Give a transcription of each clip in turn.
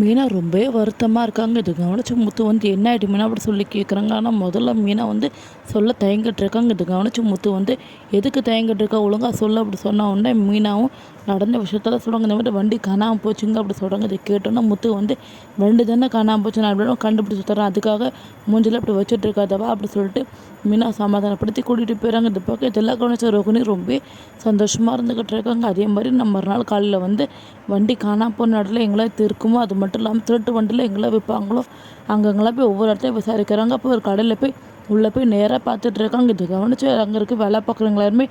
மீனா ரொம்பவே வருத்தமாக இருக்காங்க. இது கவனிச்ச முத்து வந்து என்ன ஆகிட்டு மீனா அப்படி சொல்லி கேட்குறாங்க. ஆனால் முதல்ல மீனா வந்து சொல்ல தயங்கிட்டு இருக்காங்க. இது கவனிச்ச முத்து வந்து எதுக்கு தயங்கிட்டு இருக்கா, ஒழுங்காக சொல்ல அப்படி சொன்ன உடனே மீனாவும் நடந்த விஷயத்தெல்லாம் சொல்கிறாங்க. இந்த மாதிரி வண்டி காணாமல் போச்சுங்க அப்படி சொல்கிறாங்க. இதை கேட்டோன்னா முத்து வந்து வண்டி தானே காணாமல் போச்சு, நான் அப்படின்னு கண்டுபிடிச்சி தரேன், அதுக்காக மூஞ்சில் அப்படி வச்சுட்டு இருக்காதவா அப்படி சொல்லிட்டு மீனா சமாதானப்படுத்தி கூட்டிகிட்டு போயிறாங்க. இந்த பக்கம் இதெல்லாம் கவனிச்ச ரோகிணி ரொம்ப சந்தோஷமாக இருந்துக்கிட்டு இருக்காங்க. அதே மாதிரி நம்ம மறுநாள் காலையில் வந்து வண்டி காணாமல் போன இடத்துல எங்கெல்லாம் இருக்குமோ, அது மட்டும் இல்லாமல் திருட்டு வண்டியில் எங்கெல்லாம் விற்பாங்களோ அங்கங்கெல்லாம் போய் ஒவ்வொரு இடத்தையும் விசாரிக்கிறாங்க. அப்போ ஒரு கடையில் போய் உள்ளே போய் நேராக பார்த்துட்டு இருக்காங்க. இது கவனிச்சு அங்கே இருக்க வேலை பார்க்குறவங்க எல்லாருமே,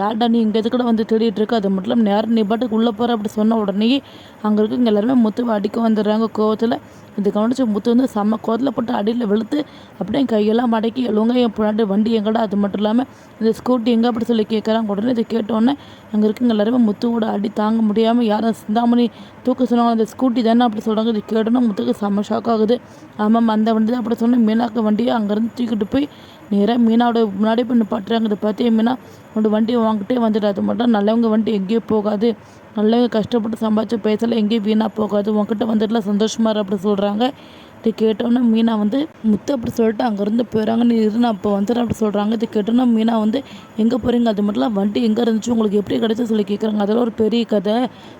யார்டா நீ இங்கே எதுக்கூட வந்து தேடிட்டு இருக்க, அது மட்டும் இல்லாமல் நேரம் நீ பாட்டுக்கு உள்ளே போகிற அப்படி சொன்ன உடனேயே அங்கே இருக்கவங்க எல்லாருமே முத்துவை அடிக்க வந்துடுறாங்க கோவத்தில். இது கவனிச்சு முத்து வந்து செம்ம கோவத்தில் போட்டு அடியில் வெளுத்து அப்படியே கையெல்லாம் மடக்கி எழுவங்க, என் பின்னாடி வண்டி எங்கடா, அது மட்டும் இல்லாமல் இந்த ஸ்கூட்டி எங்கே அப்படி சொல்லி கேட்குறாங்க. உடனே இதை கேட்டோடனே அங்கே இருக்கவங்க எல்லாருமே முத்துவோட அடி தாங்க முடியாமல், யாரும் சிந்தாமணி தூக்க சொன்னாங்க, அந்த ஸ்கூட்டி தானே அப்படி சொல்கிறாங்க. இது கேட்டோன்னா முத்துக்கு செம்ம ஷாக் ஆகுது. ஆமாம், அந்த வண்டி தான் அப்படி சொன்ன மீனாக்கு வண்டியை அங்கேருந்து தூக்கிட்டு போய் நேராக மீனாவோட முன்னாடி போய் நிப்பாட்டுறாங்க. இதை பார்த்து மீனா உன்னோட வண்டியை வாங்கிட்டே வந்துட்டு, அது மட்டும் நல்லவங்க வண்டி எங்கேயும் போகாது, நல்லவங்க கஷ்டப்பட்டு சம்பாதிச்சு பேசல எங்கேயும் வீணாக போகாது, உங்ககிட்ட வந்துட்டுலாம் சந்தோஷமா இரு அப்படி சொல்கிறாங்க. இது கேட்டோன்னே மீனா வந்து முத்து அப்படி சொல்லிட்டு அங்கேருந்து போயிடறாங்க. நீ இரு நான் அப்போ வந்துடுறேன் அப்படி சொல்கிறாங்க. இது கேட்டோன்னா மீனா வந்து எங்கே போகிறீங்க, அது மட்டும் வண்டி எங்கே இருந்துச்சு, உங்களுக்கு எப்படி கிடச்சி சொல்லி கேட்குறாங்க. அதெல்லாம் ஒரு பெரிய கதை,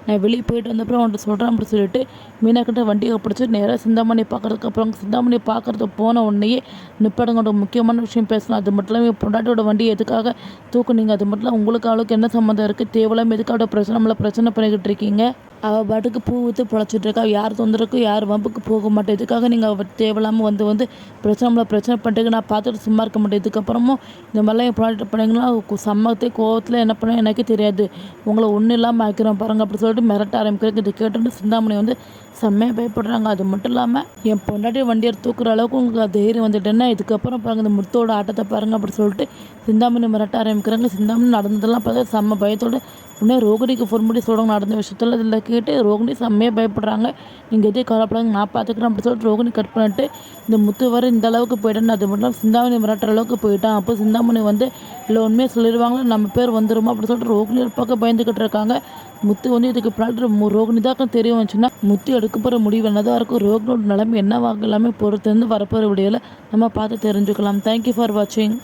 நான் வெளியே போயிட்டு வந்தப்பறம் அவன்கிட்ட சொல்கிறேன் அப்படி சொல்லிட்டு மீனா கிட்ட வண்டியை பிடிச்சி நேராக சிந்தாமணி பார்க்குறதுக்கு அப்புறம் சிந்தாமணி பார்க்குறதுக்கு போன உடனேயே நிப்பாடுங்க, முக்கியமான விஷயம் பேசலாம், அது மட்டும் இல்லாமல் பொண்டாட்டியோட வண்டியை எதுக்காக தூக்குனீங்க, அது மட்டும் இல்லாமல் உங்களுக்கு அவளுக்கு என்ன சம்மந்தம் இருக்குது, தேவையில்லாமல் எதுக்காக பிரச்சனை பண்ணிக்கிட்டு இருக்கீங்க, அவள் பாட்டுக்கு பூ ஊற்றி பொழைச்சிட்டு இருக்கா, யார் தொந்தரக்கும் யார் வம்புக்கு போக மாட்டேன், இதுக்காக நீங்கள் அவள் தேவையில்லாமல் வந்து பிரச்சனை பண்ணிட்டு நான் பார்த்துட்டு சும்மா இருக்க மாட்டேன், இதுக்கப்புறமும் இந்த மாதிரிலாம் என் ப்ராடக்ட் பண்ணிங்கன்னா சம்மத்தே கோவத்தில் என்ன பண்ண எனக்கே தெரியாது, உங்களை ஒன்றும் இல்லாமல் ஆக்கிறோம் பாருங்கள் அப்படி சொல்லிட்டு மிரட்ட ஆரம்பிக்கிறதுக்கு. இது கேட்டுட்டு சிந்தாமணி வந்து செம்மையாக பயப்படுறாங்க. அது மட்டும் இல்லாமல் என் பொண்டாட்டி வண்டியை தூக்குற அளவுக்கு உங்களுக்கு தைரியம் வந்துட்டேன்னா இதுக்கப்புறம் பாருங்கள் இந்த முத்தோட ஆட்டத்தை பாருங்கள் அப்படி சொல்லிட்டு சிந்தாமணி மிரட்ட ஆரம்பிக்கிறாங்க. சிந்தாமணி நடந்ததெல்லாம் பார்த்தா செம்ம பயத்தோடு உடனே ரோகிணிக்கு ஃபோன் பண்ணி சொல்கிறாங்க நடந்த விஷயத்தில். இதில் கேட்டு ரோகிணி செம்மையாக பயப்படுறாங்க. நீங்கள் எதே கவலைப்படாங்க, நான் பார்த்துக்கிறேன் அப்படி சொல்லிட்டு ரோகிணி கட் பண்ணிட்டு இந்த முத்து வர இந்த அளவுக்கு போயிட்டேன்னு, அது மட்டும் சிந்தாமணி மிரட்டுற அளவுக்கு போயிட்டான். அப்போ சிந்தாமணி வந்து இல்லை உண்மையாக சொல்லிடுவாங்களா, நம்ம பேர் வந்துருமா அப்படி சொல்லிட்டு ரோகிணி ஒரு பக்கம் பயந்துக்கிட்டு இருக்காங்க. முத்து வந்து இதுக்கு பின்னாடி ரோகிணி தான் தெரிய வந்துச்சுன்னா முத்து எடுக்க போகிற முடிவு என்னதான் இருக்கும், ரோகிணியோட நிலைமை என்னவாக எல்லாமே பொறுத்து வந்து வரப்போகிற விடையில் நம்ம பார்த்து தெரிஞ்சுக்கலாம். தேங்க்யூ ஃபார் வாட்சிங்.